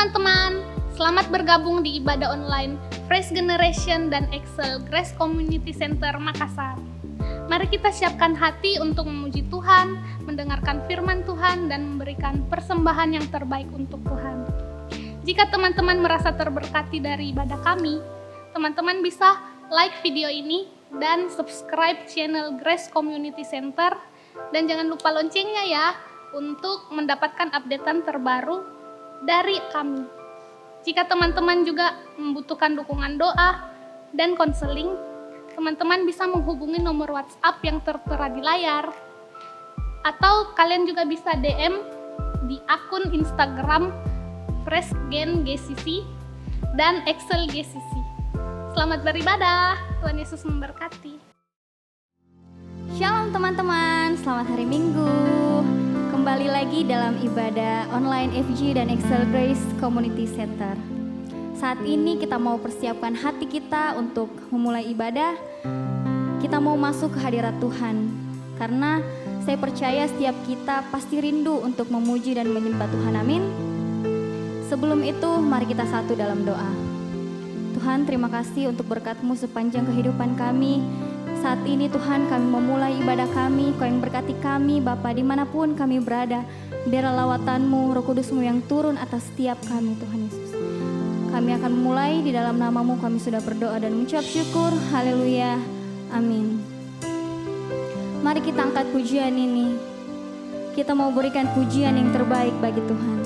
teman-teman, selamat bergabung di ibadah online Fresh Generation dan Excel Grace Community Center Makassar. Mari kita siapkan hati untuk memuji Tuhan, mendengarkan firman Tuhan, dan memberikan persembahan yang terbaik untuk Tuhan. Jika teman-teman merasa terberkati dari ibadah kami, teman-teman bisa like video ini dan subscribe channel Grace Community Center, dan jangan lupa loncengnya ya untuk mendapatkan updatean terbaru dari kami. Jika teman-teman juga membutuhkan dukungan doa dan konseling, teman-teman bisa menghubungi nomor WhatsApp yang tertera di layar, atau kalian juga bisa DM di akun Instagram FreshGen GCC dan Excel GCC. Selamat beribadah, Tuhan Yesus memberkati. Shalom teman-teman, selamat hari Minggu. Kembali lagi dalam ibadah online FG dan Excel Grace Community Center. Saat ini kita mau persiapkan hati kita untuk memulai ibadah. Kita mau masuk ke hadirat Tuhan, karena saya percaya setiap kita pasti rindu untuk memuji dan menyembah Tuhan, amin. Sebelum itu mari kita satu dalam doa. Tuhan, terima kasih untuk berkat-Mu sepanjang kehidupan kami. Saat ini Tuhan, kami memulai ibadah kami. Kau yang berkati kami Bapa dimanapun kami berada. Biarlah lawatan-Mu, Roh Kudus-Mu yang turun atas setiap kami, Tuhan Yesus. Kami akan memulai di dalam nama-Mu. Kami sudah berdoa dan mengucap syukur. Haleluya, amin. Mari kita angkat pujian ini. Kita mau berikan pujian yang terbaik bagi Tuhan,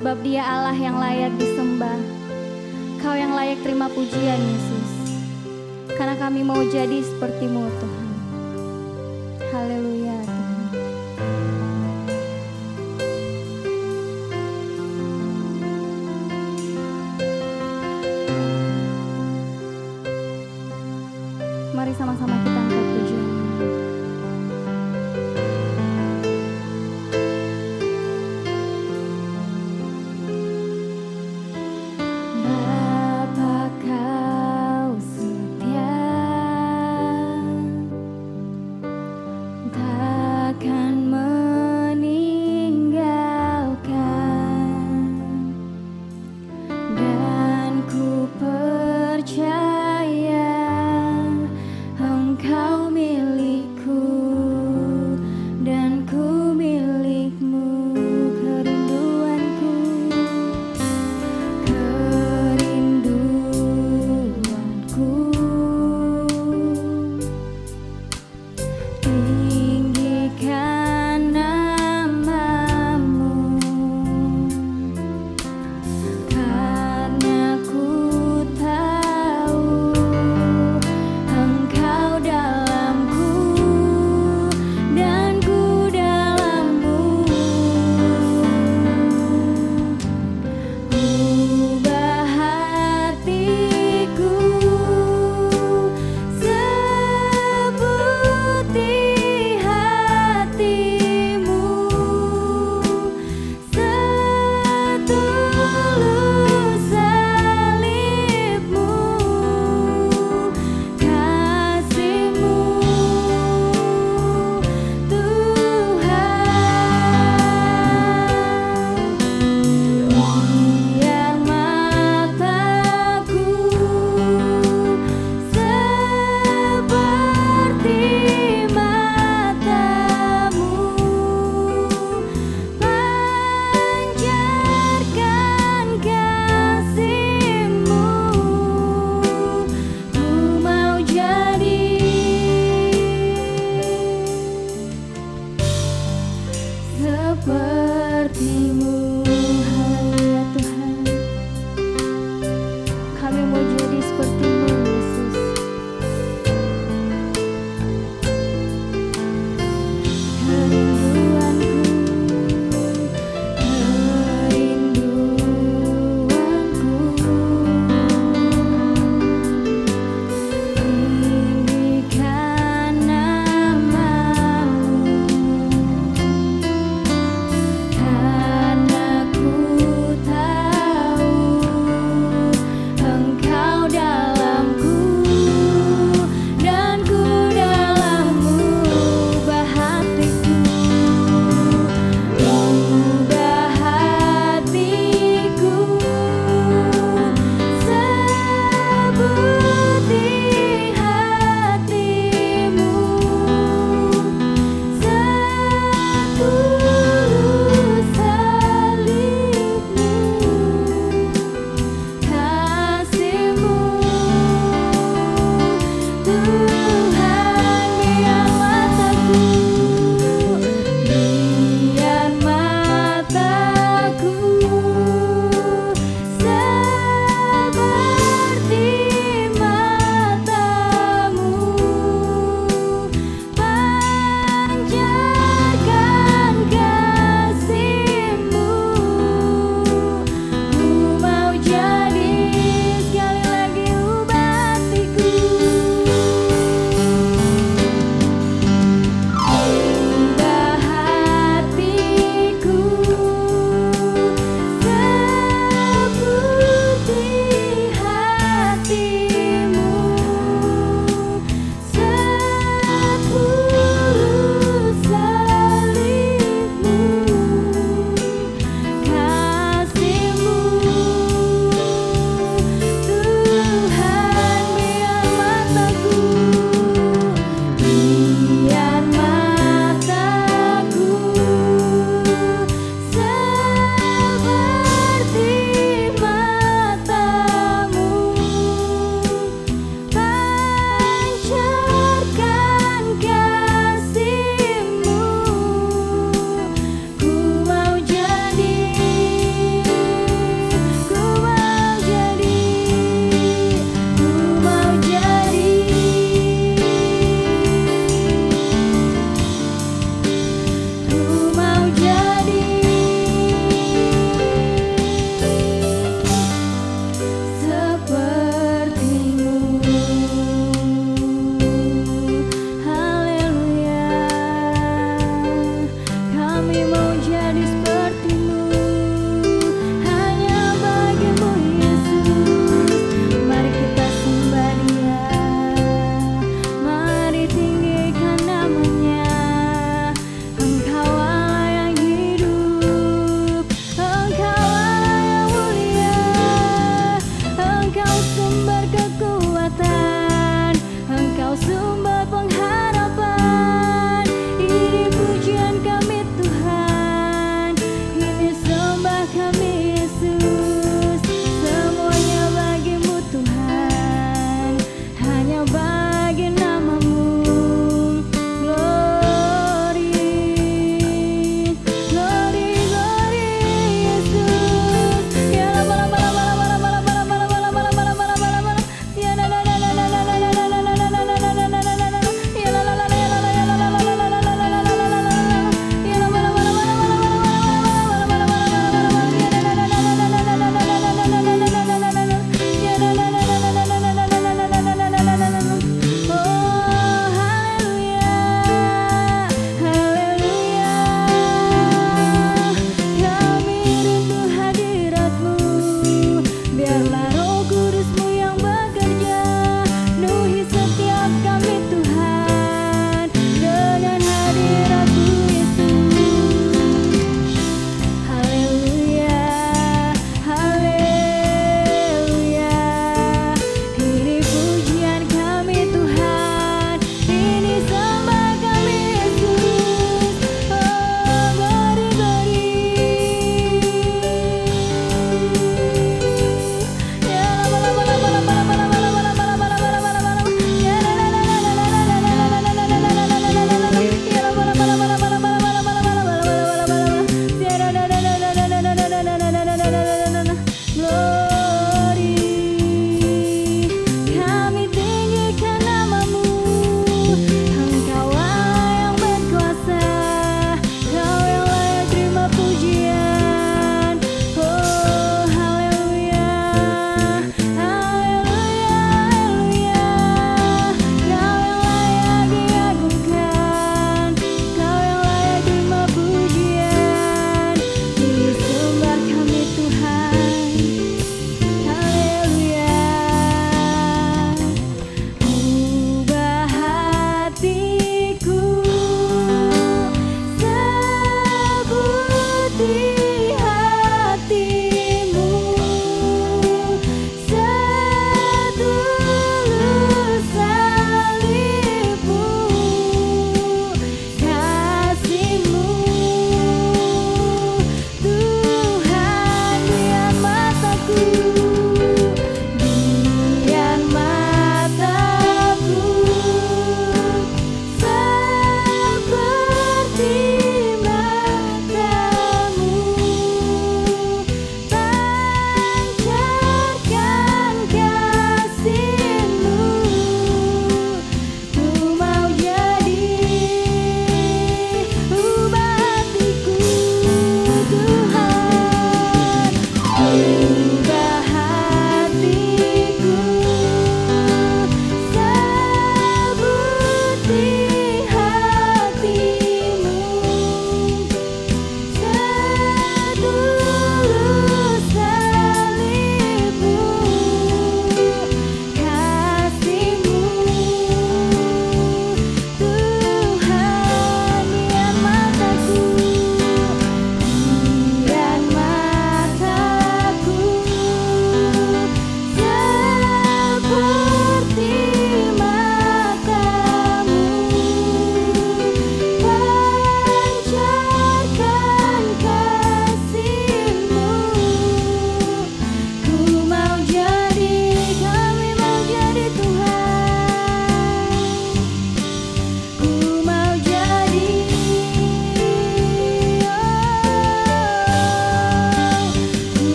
sebab Dia Allah yang layak disembah. Kau yang layak terima pujian, Yesus. Karena kami mau jadi seperti-Mu, Tuhan. Haleluya, Tuhan. Mari sama-sama kita angkat pujian. Karena ku tahu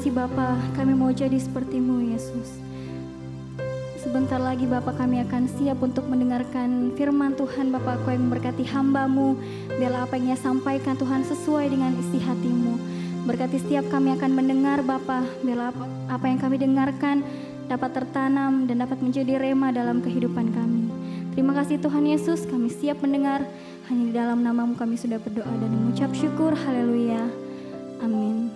kasih Bapa, kami mau jadi seperti-Mu Yesus. Sebentar lagi Bapak kami akan siap untuk mendengarkan firman Tuhan. Bapak, Kau yang memberkati hamba-Mu, biarlah apa yang Ia sampaikan Tuhan sesuai dengan isi hati-Mu. Berkati setiap kami akan mendengar Bapak, biarlah apa yang kami dengarkan dapat tertanam dan dapat menjadi rema dalam kehidupan kami. Terima kasih Tuhan Yesus, kami siap mendengar. Hanya di dalam nama-Mu kami sudah berdoa dan mengucap syukur. Haleluya. Amin.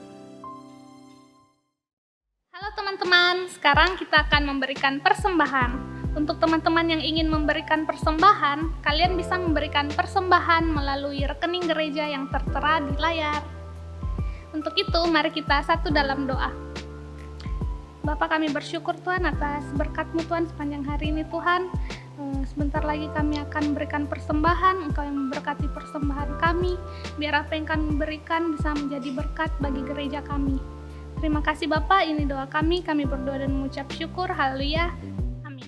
Halo teman-teman, sekarang kita akan memberikan persembahan. Untuk teman-teman yang ingin memberikan persembahan, kalian bisa memberikan persembahan melalui rekening gereja yang tertera di layar. Untuk itu, mari kita satu dalam doa. Bapa, kami bersyukur Tuhan atas berkat-Mu Tuhan sepanjang hari ini Tuhan. Sebentar lagi kami akan memberikan persembahan, Engkau yang memberkati persembahan kami, biar apa yang kami berikan bisa menjadi berkat bagi gereja kami. Terima kasih Bapak, ini doa kami berdoa dan mengucap syukur, haleluya, amin.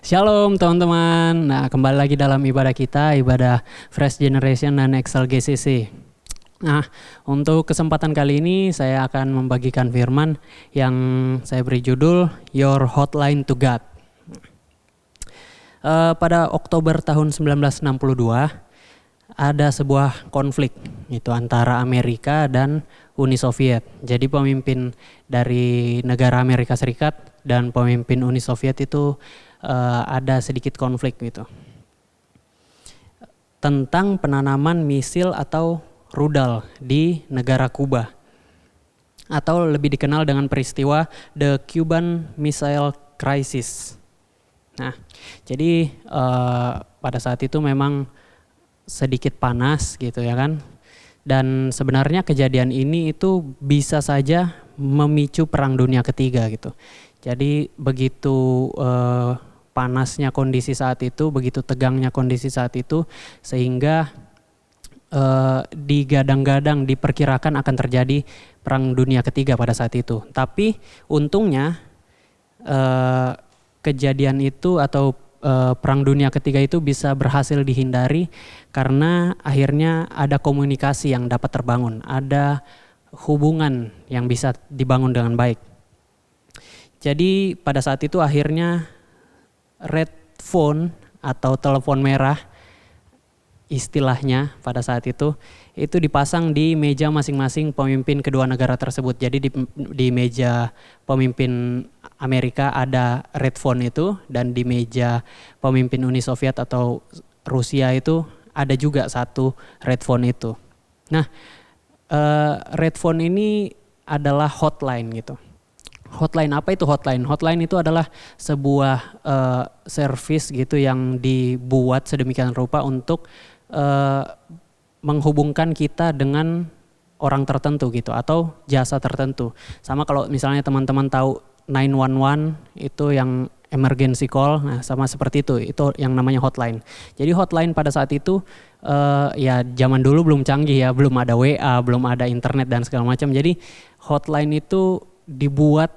Shalom teman-teman, nah kembali lagi dalam ibadah kita, ibadah Fresh Generation dan Excel GCC. Nah, untuk kesempatan kali ini saya akan membagikan firman yang saya beri judul Your Hotline to God. Pada Oktober tahun 1962, ada sebuah konflik itu antara Amerika dan Uni Soviet. Jadi pemimpin dari negara Amerika Serikat dan pemimpin Uni Soviet itu ada sedikit konflik gitu. Tentang penanaman misil atau rudal di negara Kuba. Atau lebih dikenal dengan peristiwa The Cuban Missile Crisis. Nah, jadi pada saat itu memang sedikit panas gitu ya kan. Dan sebenarnya kejadian ini itu bisa saja memicu Perang Dunia Ketiga gitu. Jadi begitu panasnya kondisi saat itu, begitu tegangnya kondisi saat itu, sehingga digadang-gadang diperkirakan akan terjadi Perang Dunia Ketiga pada saat itu. Tapi untungnya kejadian itu atau Perang Dunia Ketiga itu bisa berhasil dihindari karena akhirnya ada komunikasi yang dapat terbangun, ada hubungan yang bisa dibangun dengan baik. Jadi pada saat itu akhirnya red phone atau telepon merah istilahnya pada saat itu dipasang di meja masing-masing pemimpin kedua negara tersebut. Jadi di meja pemimpin Amerika ada red phone itu, dan di meja pemimpin Uni Soviet atau Rusia itu ada juga satu red phone itu. Nah, red phone ini adalah hotline gitu. Hotline, apa itu hotline? Hotline itu adalah sebuah service gitu yang dibuat sedemikian rupa untuk menghubungkan kita dengan orang tertentu gitu atau jasa tertentu. Sama kalau misalnya teman-teman tahu 911 itu yang emergency call, nah sama seperti itu yang namanya hotline. Jadi hotline pada saat itu ya zaman dulu belum canggih ya, belum ada WA, belum ada internet dan segala macam. Jadi hotline itu dibuat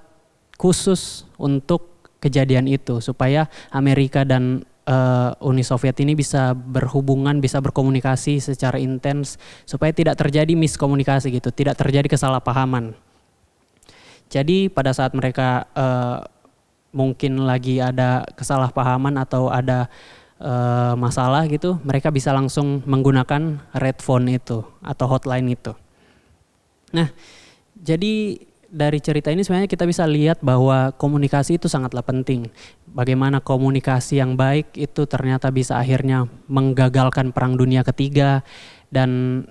khusus untuk kejadian itu supaya Amerika dan Uni Soviet ini bisa berhubungan, bisa berkomunikasi secara intens supaya tidak terjadi miskomunikasi gitu, tidak terjadi kesalahpahaman. Jadi pada saat mereka mungkin lagi ada kesalahpahaman atau ada masalah gitu, mereka bisa langsung menggunakan red phone itu atau hotline itu. Nah, jadi dari cerita ini sebenarnya kita bisa lihat bahwa komunikasi itu sangatlah penting. Bagaimana komunikasi yang baik itu ternyata bisa akhirnya menggagalkan Perang Dunia Ketiga. Dan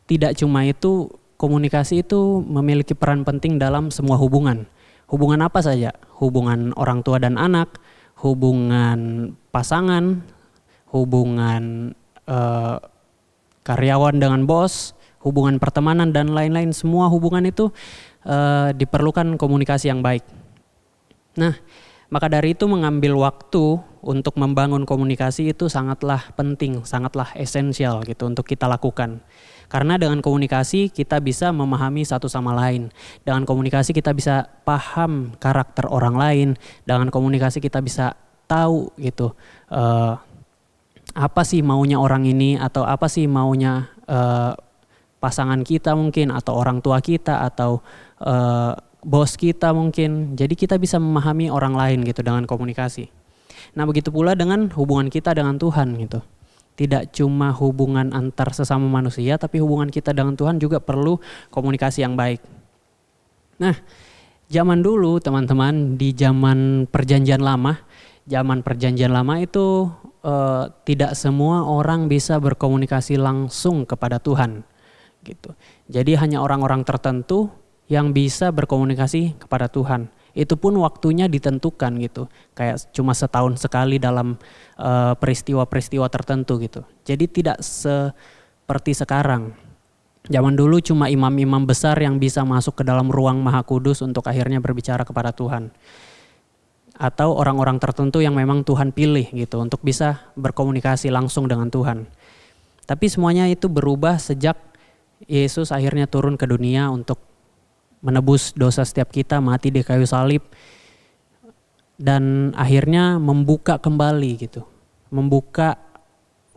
tidak cuma itu, komunikasi itu memiliki peran penting dalam semua hubungan. Hubungan apa saja? Hubungan orang tua dan anak, hubungan pasangan, hubungan karyawan dengan bos, hubungan pertemanan dan lain-lain. Semua hubungan itu diperlukan komunikasi yang baik. Nah, maka dari itu mengambil waktu untuk membangun komunikasi itu sangatlah penting, sangatlah esensial gitu untuk kita lakukan. Karena dengan komunikasi kita bisa memahami satu sama lain. Dengan komunikasi kita bisa paham karakter orang lain. Dengan komunikasi kita bisa tahu gitu apa sih maunya orang ini, atau apa sih maunya pasangan kita mungkin, atau orang tua kita, atau bos kita mungkin. Jadi kita bisa memahami orang lain gitu dengan komunikasi. Nah begitu pula dengan hubungan kita dengan Tuhan gitu. Tidak cuma hubungan antar sesama manusia, tapi hubungan kita dengan Tuhan juga perlu komunikasi yang baik. Nah, zaman dulu teman-teman, di zaman perjanjian lama itu tidak semua orang bisa berkomunikasi langsung kepada Tuhan gitu. Jadi hanya orang-orang tertentu yang bisa berkomunikasi kepada Tuhan. Itu pun waktunya ditentukan gitu. Kayak cuma setahun sekali dalam peristiwa-peristiwa tertentu gitu. Jadi tidak seperti sekarang. Zaman dulu cuma imam-imam besar yang bisa masuk ke dalam ruang Maha Kudus untuk akhirnya berbicara kepada Tuhan. Atau orang-orang tertentu yang memang Tuhan pilih gitu untuk bisa berkomunikasi langsung dengan Tuhan. Tapi semuanya itu berubah sejak Yesus akhirnya turun ke dunia untuk menebus dosa setiap kita, mati di kayu salib, dan akhirnya membuka kembali gitu, membuka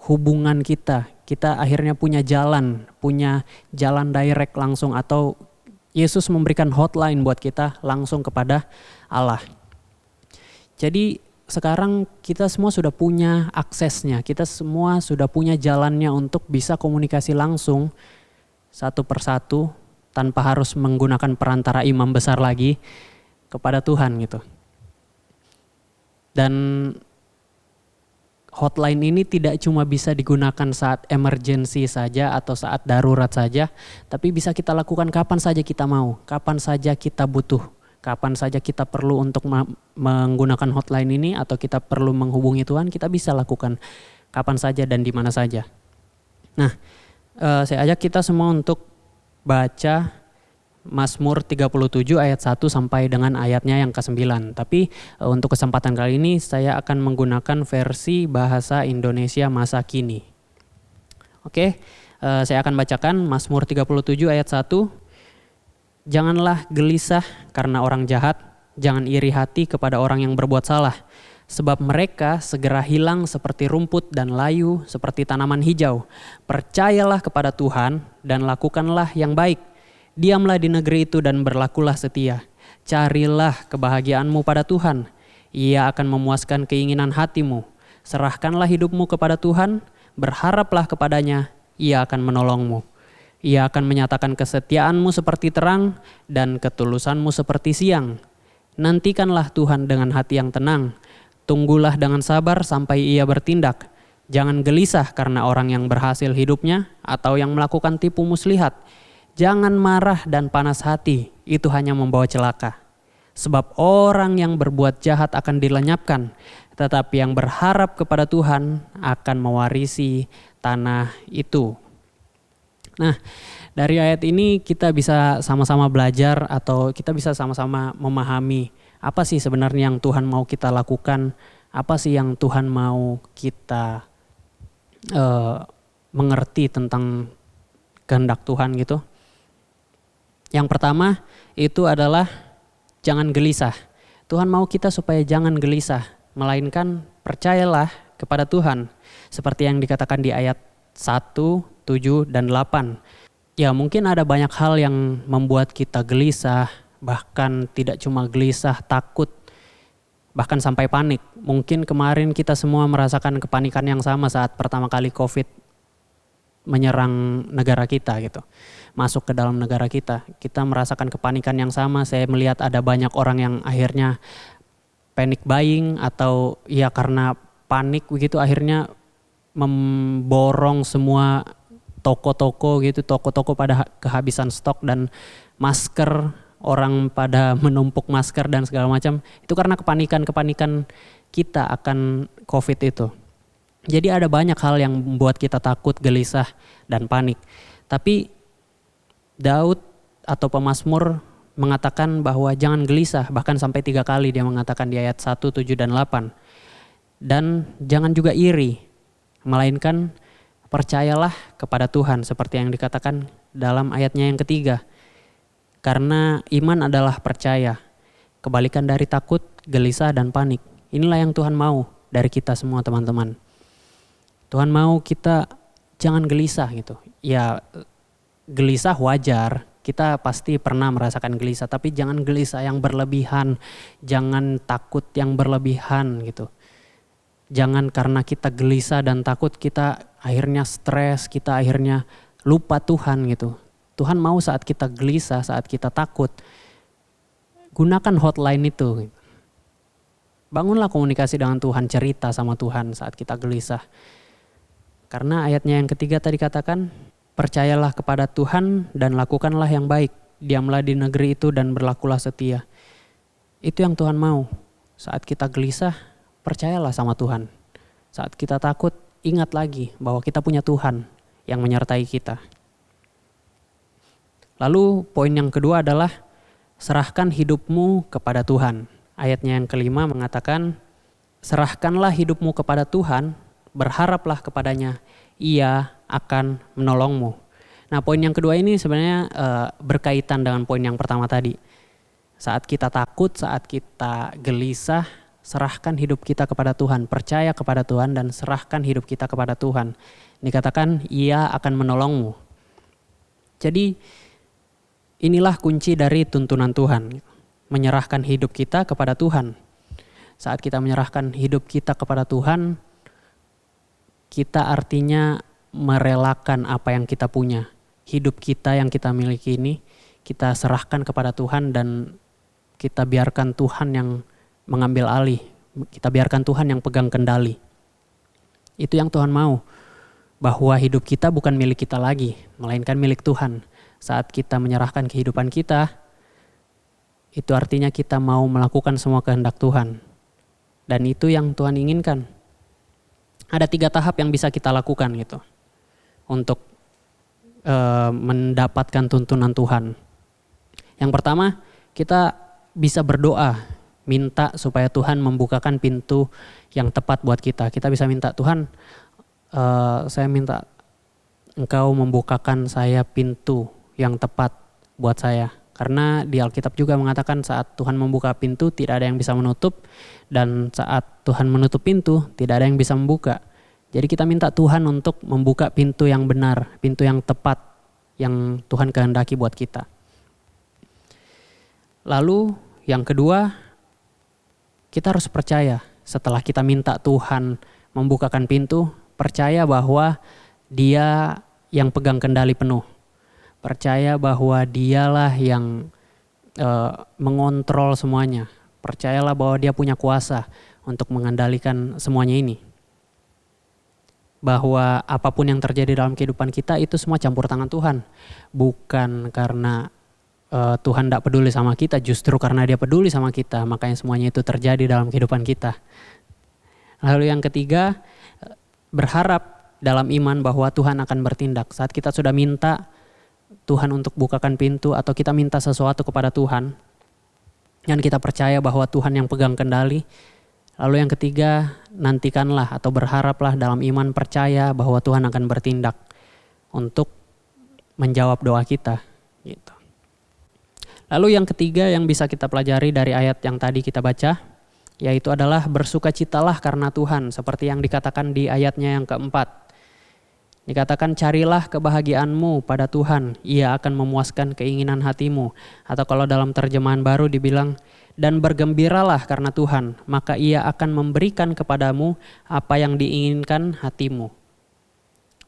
hubungan kita. Kita akhirnya punya jalan direct langsung, atau Yesus memberikan hotline buat kita langsung kepada Allah. Jadi sekarang kita semua sudah punya aksesnya, kita semua sudah punya jalannya untuk bisa komunikasi langsung satu persatu tanpa harus menggunakan perantara imam besar lagi kepada Tuhan gitu. Dan hotline ini tidak cuma bisa digunakan saat emergency saja atau saat darurat saja, tapi bisa kita lakukan kapan saja kita mau, kapan saja kita butuh, kapan saja kita perlu untuk menggunakan hotline ini atau kita perlu menghubungi Tuhan, kita bisa lakukan kapan saja dan di mana saja. Nah, saya ajak kita semua untuk baca Mazmur 37 ayat 1 sampai dengan ayatnya yang ke-9. Tapi untuk kesempatan kali ini saya akan menggunakan versi bahasa Indonesia masa kini. Oke, saya akan bacakan Mazmur 37 ayat 1. Janganlah gelisah karena orang jahat, jangan iri hati kepada orang yang berbuat salah. Sebab mereka segera hilang seperti rumput dan layu seperti tanaman hijau. Percayalah kepada Tuhan dan lakukanlah yang baik. Diamlah di negeri itu dan berlakulah setia. Carilah kebahagiaanmu pada Tuhan. Ia akan memuaskan keinginan hatimu. Serahkanlah hidupmu kepada Tuhan, berharaplah kepadanya, Ia akan menolongmu. Ia akan menyatakan kesetiaanmu seperti terang dan ketulusanmu seperti siang. Nantikanlah Tuhan dengan hati yang tenang. Tunggulah dengan sabar sampai Ia bertindak. Jangan gelisah karena orang yang berhasil hidupnya atau yang melakukan tipu muslihat. Jangan marah dan panas hati, itu hanya membawa celaka. Sebab orang yang berbuat jahat akan dilenyapkan, tetapi yang berharap kepada Tuhan akan mewarisi tanah itu. Nah, dari ayat ini kita bisa sama-sama belajar atau kita bisa sama-sama memahami apa sih sebenarnya yang Tuhan mau kita lakukan, apa sih yang Tuhan mau kita mengerti tentang kehendak Tuhan gitu. Yang pertama itu adalah jangan gelisah. Tuhan mau kita supaya jangan gelisah, melainkan percayalah kepada Tuhan. Seperti yang dikatakan di ayat 1, 7, dan 8. Ya mungkin ada banyak hal yang membuat kita gelisah, bahkan tidak cuma gelisah, takut, bahkan sampai panik. Mungkin kemarin kita semua merasakan kepanikan yang sama saat pertama kali COVID menyerang negara kita gitu, masuk ke dalam negara kita. Kita merasakan kepanikan yang sama. Saya melihat ada banyak orang yang akhirnya panic buying atau ya karena panik begitu akhirnya memborong semua toko-toko gitu, toko-toko pada kehabisan stok dan masker, orang pada menumpuk masker dan segala macam. Itu karena kepanikan kita akan COVID itu. Jadi ada banyak hal yang membuat kita takut, gelisah, dan panik. Tapi Daud atau pemazmur mengatakan bahwa jangan gelisah, bahkan sampai 3 kali dia mengatakan di ayat 1, 7, dan 8. Dan jangan juga iri, melainkan percayalah kepada Tuhan seperti yang dikatakan dalam ayatnya yang ketiga. Karena iman adalah percaya, kebalikan dari takut, gelisah, dan panik. Inilah yang Tuhan mau dari kita semua teman-teman. Tuhan mau kita jangan gelisah gitu. Ya gelisah wajar, Kita pasti pernah merasakan gelisah, tapi jangan gelisah yang berlebihan, jangan takut yang berlebihan gitu. Jangan karena kita gelisah dan takut kita akhirnya stres, kita akhirnya lupa Tuhan gitu. Tuhan mau saat kita gelisah, saat kita takut, gunakan hotline itu. Bangunlah komunikasi dengan Tuhan, cerita sama Tuhan saat kita gelisah. Karena ayatnya yang ketiga tadi katakan, percayalah kepada Tuhan dan lakukanlah yang baik. Diamlah di negeri itu dan berlakulah setia. Itu yang Tuhan mau. Saat kita gelisah, percayalah sama Tuhan. Saat kita takut, ingat lagi bahwa kita punya Tuhan yang menyertai kita. Lalu poin yang kedua adalah serahkan hidupmu kepada Tuhan. Ayatnya yang kelima mengatakan, serahkanlah hidupmu kepada Tuhan, berharaplah kepadanya, Ia akan menolongmu. Nah, poin yang kedua ini sebenarnya berkaitan dengan poin yang pertama tadi. Saat kita takut, saat kita gelisah, serahkan hidup kita kepada Tuhan, percaya kepada Tuhan dan serahkan hidup kita kepada Tuhan. Dikatakan Ia akan menolongmu. Jadi inilah kunci dari tuntunan Tuhan, menyerahkan hidup kita kepada Tuhan. Saat kita menyerahkan hidup kita kepada Tuhan, kita artinya merelakan apa yang kita punya. Hidup kita yang kita miliki ini, kita serahkan kepada Tuhan dan kita biarkan Tuhan yang mengambil alih. Kita biarkan Tuhan yang pegang kendali. Itu yang Tuhan mau. Bahwa hidup kita bukan milik kita lagi, melainkan milik Tuhan. Saat kita menyerahkan kehidupan kita, itu artinya kita mau melakukan semua kehendak Tuhan. Dan itu yang Tuhan inginkan. Ada 3 tahap yang bisa kita lakukan gitu. Untuk mendapatkan tuntunan Tuhan. Yang pertama, kita bisa berdoa, minta supaya Tuhan membukakan pintu yang tepat buat kita. Kita bisa minta, Tuhan, saya minta Engkau membukakan saya pintu yang tepat buat saya. Karena di Alkitab juga mengatakan saat Tuhan membuka pintu tidak ada yang bisa menutup, dan saat Tuhan menutup pintu tidak ada yang bisa membuka. Jadi kita minta Tuhan untuk membuka pintu yang benar, pintu yang tepat yang Tuhan kehendaki buat kita. Lalu yang kedua, kita harus percaya setelah kita minta Tuhan membukakan pintu, percaya bahwa Dia yang pegang kendali penuh. Percaya bahwa Dialah yang mengontrol semuanya. Percayalah bahwa Dia punya kuasa untuk mengendalikan semuanya ini. Bahwa apapun yang terjadi dalam kehidupan kita itu semua campur tangan Tuhan. Bukan karena Tuhan tidak peduli sama kita, justru karena Dia peduli sama kita, makanya semuanya itu terjadi dalam kehidupan kita. Lalu yang ketiga, berharap dalam iman bahwa Tuhan akan bertindak. Saat kita sudah minta Tuhan untuk bukakan pintu atau kita minta sesuatu kepada Tuhan, dan kita percaya bahwa Tuhan yang pegang kendali. Lalu yang ketiga, nantikanlah atau berharaplah dalam iman, percaya bahwa Tuhan akan bertindak untuk menjawab doa kita. Gitu. Lalu yang ketiga yang bisa kita pelajari dari ayat yang tadi kita baca, yaitu adalah bersukacitalah karena Tuhan, seperti yang dikatakan di ayatnya yang keempat. Dikatakan carilah kebahagiaanmu pada Tuhan, Ia akan memuaskan keinginan hatimu. Atau kalau dalam terjemahan baru dibilang, dan bergembiralah karena Tuhan, maka Ia akan memberikan kepadamu apa yang diinginkan hatimu.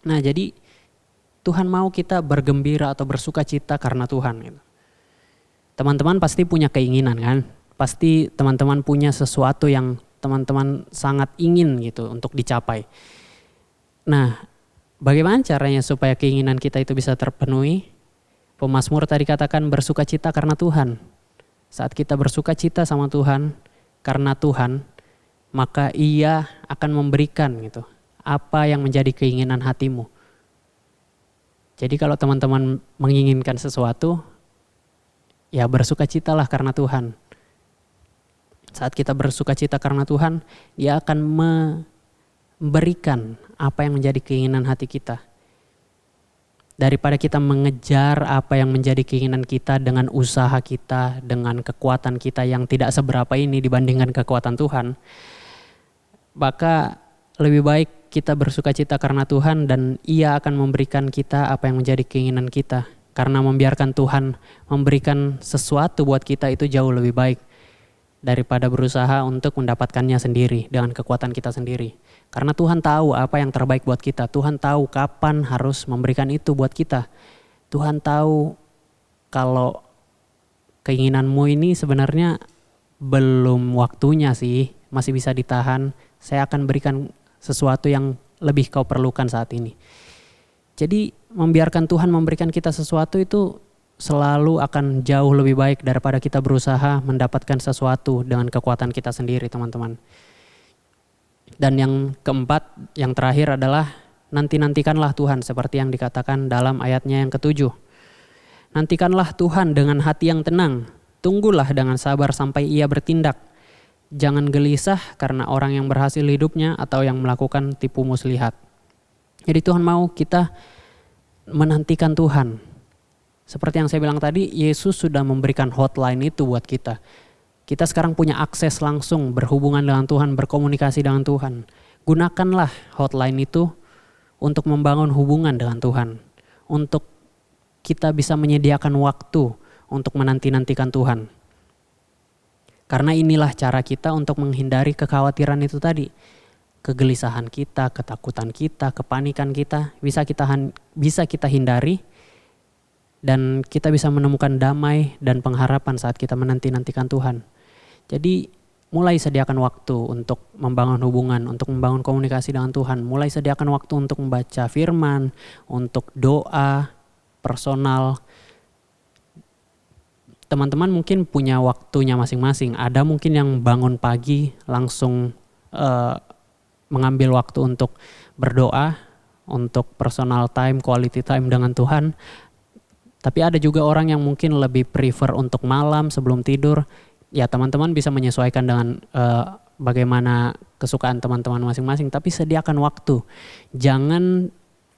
Nah, jadi Tuhan mau kita bergembira atau bersukacita karena Tuhan. Teman-teman pasti punya keinginan kan? Pasti teman-teman punya sesuatu yang teman-teman sangat ingin gitu untuk dicapai. Nah, bagaimana caranya supaya keinginan kita itu bisa terpenuhi? Pemazmur tadi katakan bersukacita karena Tuhan. Saat kita bersukacita sama Tuhan, karena Tuhan, maka Ia akan memberikan gitu apa yang menjadi keinginan hatimu. Jadi kalau teman-teman menginginkan sesuatu, ya bersukacitalah karena Tuhan. Saat kita bersukacita karena Tuhan, Dia akan memberikan apa yang menjadi keinginan hati kita. Daripada kita mengejar apa yang menjadi keinginan kita dengan usaha kita, dengan kekuatan kita yang tidak seberapa ini dibandingkan kekuatan Tuhan, maka lebih baik kita bersukacita karena Tuhan dan Ia akan memberikan kita apa yang menjadi keinginan kita. Karena membiarkan Tuhan memberikan sesuatu buat kita itu jauh lebih baik daripada berusaha untuk mendapatkannya sendiri dengan kekuatan kita sendiri. Karena Tuhan tahu apa yang terbaik buat kita. Tuhan tahu kapan harus memberikan itu buat kita. Tuhan tahu kalau keinginanmu ini sebenarnya belum waktunya sih, masih bisa ditahan. Saya akan berikan sesuatu yang lebih kau perlukan saat ini. Jadi membiarkan Tuhan memberikan kita sesuatu itu selalu akan jauh lebih baik daripada kita berusaha mendapatkan sesuatu dengan kekuatan kita sendiri, teman-teman. Dan yang keempat, yang terakhir adalah nanti-nantikanlah Tuhan seperti yang dikatakan dalam ayatnya yang ke-7. Nantikanlah Tuhan dengan hati yang tenang, tunggulah dengan sabar sampai Ia bertindak. Jangan gelisah karena orang yang berhasil hidupnya atau yang melakukan tipu muslihat. Jadi Tuhan mau kita menantikan Tuhan. Seperti yang saya bilang tadi, Yesus sudah memberikan hotline itu buat kita. Kita sekarang punya akses langsung berhubungan dengan Tuhan, berkomunikasi dengan Tuhan. Gunakanlah hotline itu untuk membangun hubungan dengan Tuhan. Untuk kita bisa menyediakan waktu untuk menanti-nantikan Tuhan. Karena inilah cara kita untuk menghindari kekhawatiran itu tadi. Kegelisahan kita, ketakutan kita, kepanikan kita bisa kita hindari. Dan kita bisa menemukan damai dan pengharapan saat kita menanti-nantikan Tuhan. Jadi mulai sediakan waktu untuk membangun hubungan, untuk membangun komunikasi dengan Tuhan. Mulai sediakan waktu untuk membaca firman, untuk doa personal. Teman-teman mungkin punya waktunya masing-masing. Ada mungkin yang bangun pagi langsung mengambil waktu untuk berdoa, untuk personal time, quality time dengan Tuhan. Tapi ada juga orang yang mungkin lebih prefer untuk malam sebelum tidur. Ya teman-teman bisa menyesuaikan dengan bagaimana kesukaan teman-teman masing-masing. Tapi sediakan waktu. Jangan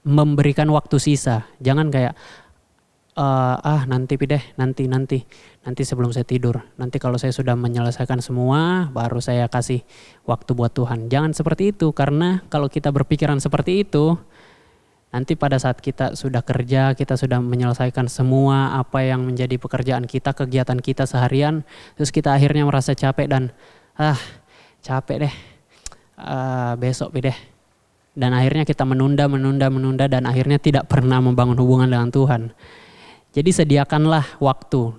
memberikan waktu sisa. Jangan kayak nanti sebelum saya tidur. Nanti kalau saya sudah menyelesaikan semua baru saya kasih waktu buat Tuhan. Jangan seperti itu, karena kalau kita berpikiran seperti itu, nanti pada saat kita sudah kerja, kita sudah menyelesaikan semua apa yang menjadi pekerjaan kita, kegiatan kita seharian, terus kita akhirnya merasa capek dan capek deh, besok deh. Dan akhirnya kita menunda dan akhirnya tidak pernah membangun hubungan dengan Tuhan. Jadi sediakanlah waktu.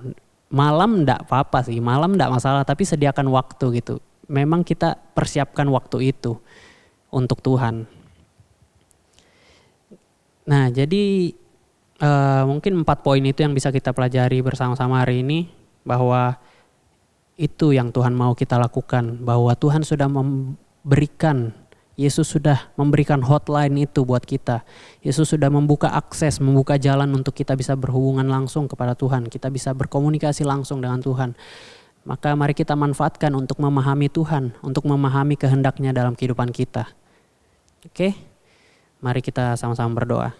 Malam enggak apa-apa sih, malam enggak masalah, tapi sediakan waktu gitu. Memang kita persiapkan waktu itu untuk Tuhan. Nah, jadi mungkin 4 poin itu yang bisa kita pelajari bersama-sama hari ini, bahwa itu yang Tuhan mau kita lakukan, bahwa Tuhan sudah Yesus sudah memberikan hotline itu buat kita. Yesus sudah membuka akses, membuka jalan untuk kita bisa berhubungan langsung kepada Tuhan, kita bisa berkomunikasi langsung dengan Tuhan. Maka mari kita manfaatkan untuk memahami Tuhan, untuk memahami kehendak-Nya dalam kehidupan kita. Oke? Mari kita sama-sama berdoa.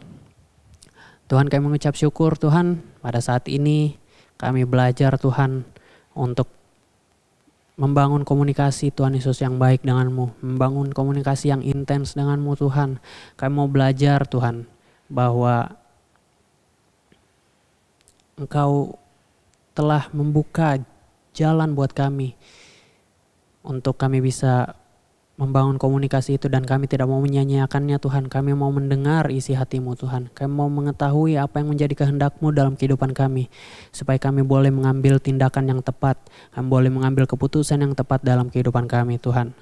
Tuhan, kami mengucap syukur Tuhan, pada saat ini kami belajar Tuhan untuk membangun komunikasi Tuhan Yesus yang baik denganmu, membangun komunikasi yang intens denganmu Tuhan. Kami mau belajar Tuhan bahwa Engkau telah membuka jalan buat kami untuk kami bisa membangun komunikasi itu, dan kami tidak mau menyia-nyiakannya Tuhan. Kami mau mendengar isi hati-Mu Tuhan. Kami mau mengetahui apa yang menjadi kehendak-Mu dalam kehidupan kami, supaya kami boleh mengambil tindakan yang tepat, kami boleh mengambil keputusan yang tepat dalam kehidupan kami Tuhan.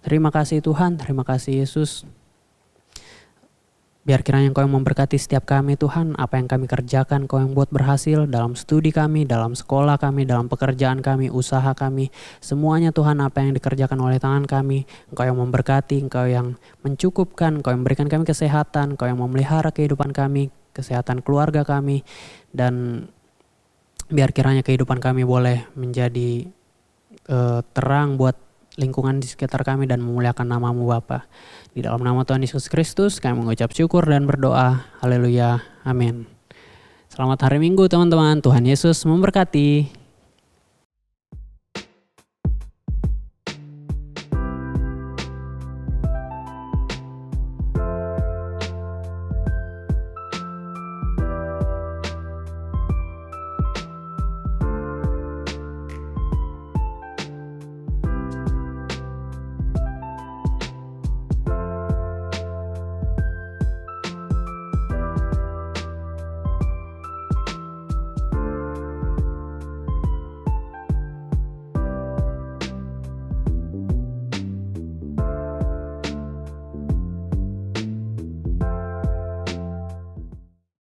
Terima kasih Tuhan, terima kasih Yesus. Biar kiranya Engkau yang memberkati setiap kami Tuhan, apa yang kami kerjakan Engkau yang buat berhasil dalam studi kami, dalam sekolah kami, dalam pekerjaan kami, usaha kami. Semuanya Tuhan, apa yang dikerjakan oleh tangan kami, Engkau yang memberkati, Engkau yang mencukupkan, Engkau yang memberikan kami kesehatan, Engkau yang memelihara kehidupan kami, kesehatan keluarga kami. Dan biar kiranya kehidupan kami boleh menjadi terang buat lingkungan di sekitar kami dan memuliakan nama-Mu Bapa. Di dalam nama Tuhan Yesus Kristus kami mengucap syukur dan berdoa. Haleluya. Amin. Selamat hari Minggu teman-teman. Tuhan Yesus memberkati.